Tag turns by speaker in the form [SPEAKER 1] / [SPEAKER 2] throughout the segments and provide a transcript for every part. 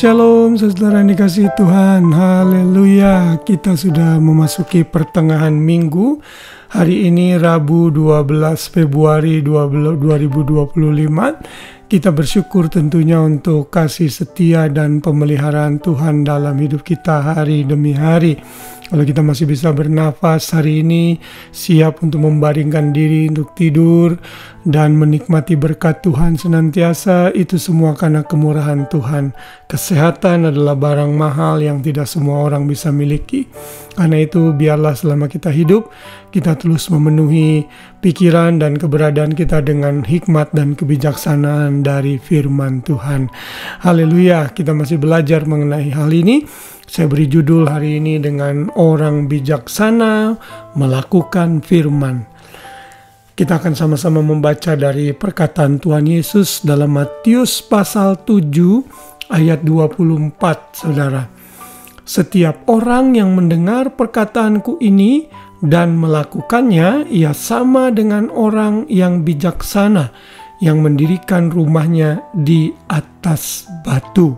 [SPEAKER 1] Shalom saudara yang dikasihi Tuhan, haleluya. Kita sudah memasuki pertengahan minggu. Hari ini Rabu 12 Februari 2025. Kita bersyukur tentunya untuk kasih setia dan pemeliharaan Tuhan dalam hidup kita hari demi hari. Kalau kita masih bisa bernafas hari ini, siap untuk membaringkan diri untuk tidur dan menikmati berkat Tuhan senantiasa, itu semua karena kemurahan Tuhan. Kesehatan adalah barang mahal yang tidak semua orang bisa miliki. Karena itu biarlah selama kita hidup, kita terus memenuhi pikiran dan keberadaan kita dengan hikmat dan kebijaksanaan dari firman Tuhan. Haleluya, kita masih belajar mengenai hal ini. Saya beri judul hari ini dengan orang bijaksana melakukan firman. Kita akan sama-sama membaca dari perkataan Tuhan Yesus dalam Matius pasal 7 ayat 24, saudara. Setiap orang yang mendengar perkataanku ini dan melakukannya, ia sama dengan orang yang bijaksana yang mendirikan rumahnya di atas batu.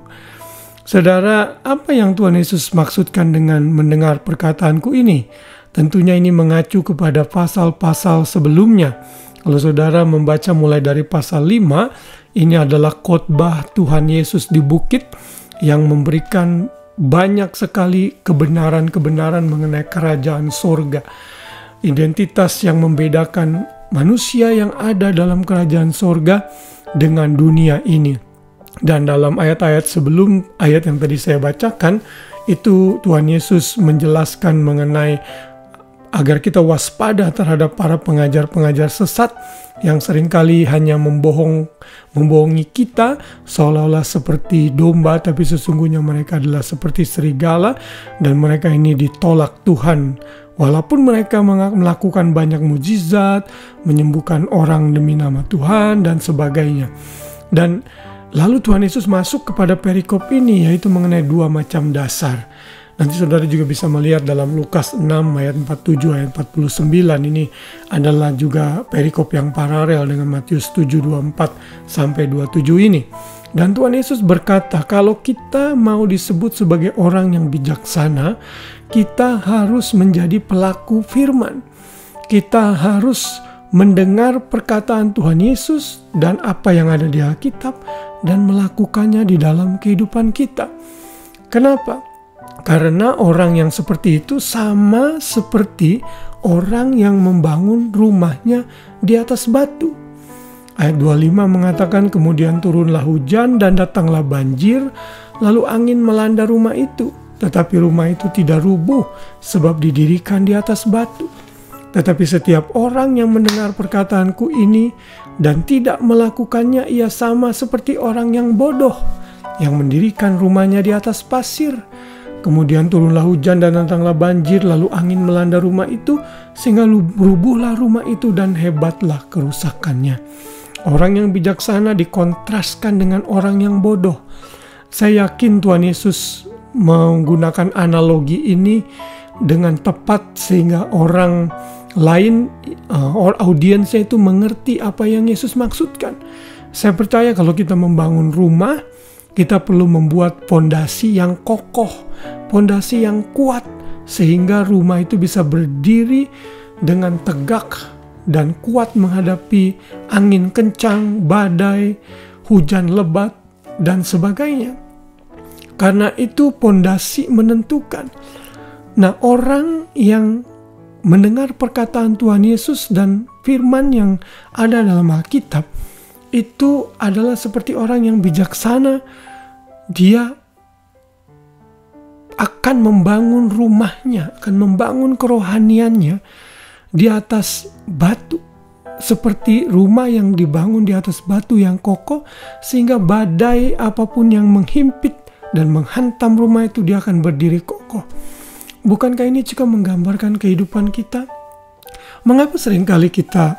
[SPEAKER 1] Saudara, apa yang Tuhan Yesus maksudkan dengan mendengar perkataanku ini? Tentunya ini mengacu kepada pasal-pasal sebelumnya. Kalau saudara membaca mulai dari pasal 5, ini adalah khotbah Tuhan Yesus di bukit yang memberikan banyak sekali kebenaran-kebenaran mengenai kerajaan sorga. Identitas yang membedakan manusia yang ada dalam kerajaan sorga dengan dunia ini. Dan dalam ayat-ayat sebelum ayat yang tadi saya bacakan, itu Tuhan Yesus menjelaskan mengenai agar kita waspada terhadap para pengajar-pengajar sesat yang seringkali hanya membohongi kita seolah-olah seperti domba, tapi sesungguhnya mereka adalah seperti serigala dan mereka ini ditolak Tuhan. Walaupun mereka melakukan banyak mujizat, menyembuhkan orang demi nama Tuhan dan sebagainya. Dan lalu Tuhan Yesus masuk kepada perikop ini, yaitu mengenai dua macam dasar. Nanti saudara juga bisa melihat dalam Lukas 6 ayat 47 ayat 49. Ini adalah juga perikop yang paralel dengan Matius 7 24 sampai 27 ini. Dan Tuhan Yesus berkata, kalau kita mau disebut sebagai orang yang bijaksana, kita harus menjadi pelaku firman. Kita harus mendengar perkataan Tuhan Yesus dan apa yang ada di Alkitab dan melakukannya di dalam kehidupan kita. Kenapa? Karena orang yang seperti itu sama seperti orang yang membangun rumahnya di atas batu. Ayat 25 mengatakan, kemudian turunlah hujan dan datanglah banjir, lalu angin melanda rumah itu. Tetapi rumah itu tidak rubuh sebab didirikan di atas batu. Tetapi setiap orang yang mendengar perkataanku ini dan tidak melakukannya, ia sama seperti orang yang bodoh yang mendirikan rumahnya di atas pasir. Kemudian turunlah hujan dan datanglah banjir, lalu angin melanda rumah itu, sehingga rubuhlah rumah itu dan hebatlah kerusakannya. Orang yang bijaksana dikontraskan dengan orang yang bodoh. Saya yakin Tuhan Yesus menggunakan analogi ini dengan tepat sehingga orang lain, audiensnya itu mengerti apa yang Yesus maksudkan. Saya percaya kalau kita membangun rumah, kita perlu membuat fondasi yang kokoh, fondasi yang kuat, sehingga rumah itu bisa berdiri dengan tegak dan kuat menghadapi angin kencang, badai, hujan lebat, dan sebagainya. Karena itu fondasi menentukan. Nah, orang yang mendengar perkataan Tuhan Yesus dan firman yang ada dalam Alkitab, itu adalah seperti orang yang bijaksana. Dia akan membangun rumahnya, akan membangun kerohaniannya di atas batu. Seperti rumah yang dibangun di atas batu yang kokoh, sehingga badai apapun yang menghimpit dan menghantam rumah itu, dia akan berdiri kokoh. Bukankah ini juga menggambarkan kehidupan kita? Mengapa seringkali kita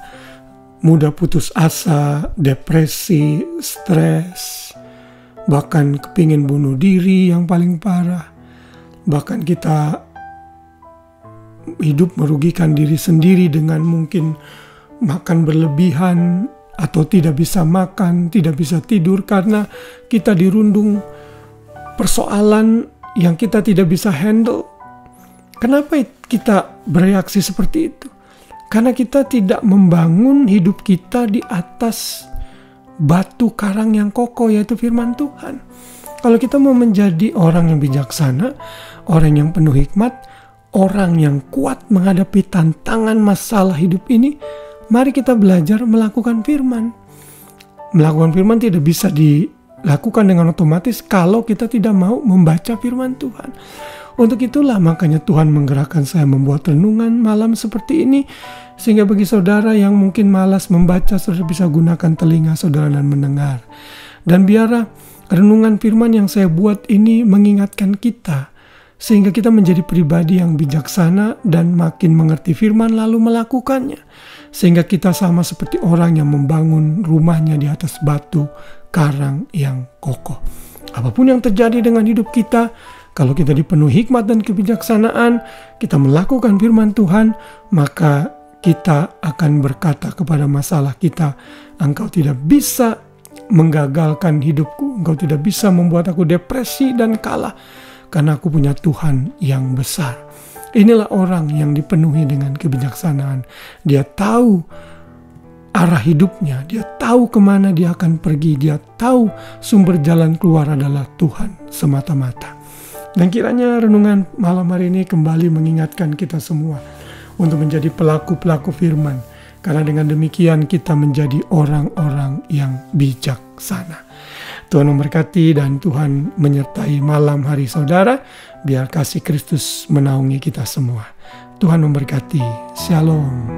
[SPEAKER 1] mudah putus asa, depresi, stres, bahkan kepingin bunuh diri yang paling parah. Bahkan kita hidup merugikan diri sendiri dengan mungkin makan berlebihan atau tidak bisa makan, tidak bisa tidur karena kita dirundung persoalan yang kita tidak bisa handle. Kenapa kita bereaksi seperti itu? Karena kita tidak membangun hidup kita di atas batu karang yang kokoh, yaitu firman Tuhan. Kalau kita mau menjadi orang yang bijaksana, orang yang penuh hikmat, orang yang kuat menghadapi tantangan masalah hidup ini, mari kita belajar melakukan firman. Melakukan firman tidak bisa dilakukan dengan otomatis kalau kita tidak mau membaca firman Tuhan. Untuk itulah makanya Tuhan menggerakkan saya membuat renungan malam seperti ini, sehingga bagi saudara yang mungkin malas membaca, saudara bisa gunakan telinga saudara dan mendengar. Dan biarlah renungan firman yang saya buat ini mengingatkan kita, sehingga kita menjadi pribadi yang bijaksana dan makin mengerti firman lalu melakukannya. Sehingga kita sama seperti orang yang membangun rumahnya di atas batu karang yang kokoh. Apapun yang terjadi dengan hidup kita, kalau kita dipenuhi hikmat dan kebijaksanaan, kita melakukan firman Tuhan, maka kita akan berkata kepada masalah kita, "Engkau tidak bisa menggagalkan hidupku, engkau tidak bisa membuat aku depresi dan kalah, karena aku punya Tuhan yang besar." Inilah orang yang dipenuhi dengan kebijaksanaan. Dia tahu arah hidupnya, dia tahu kemana dia akan pergi, dia tahu sumber jalan keluar adalah Tuhan semata-mata. Dan kiranya renungan malam hari ini kembali mengingatkan kita semua untuk menjadi pelaku-pelaku firman. Karena dengan demikian kita menjadi orang-orang yang bijaksana. Tuhan memberkati dan Tuhan menyertai malam hari saudara. Biar kasih Kristus menaungi kita semua. Tuhan memberkati. Shalom.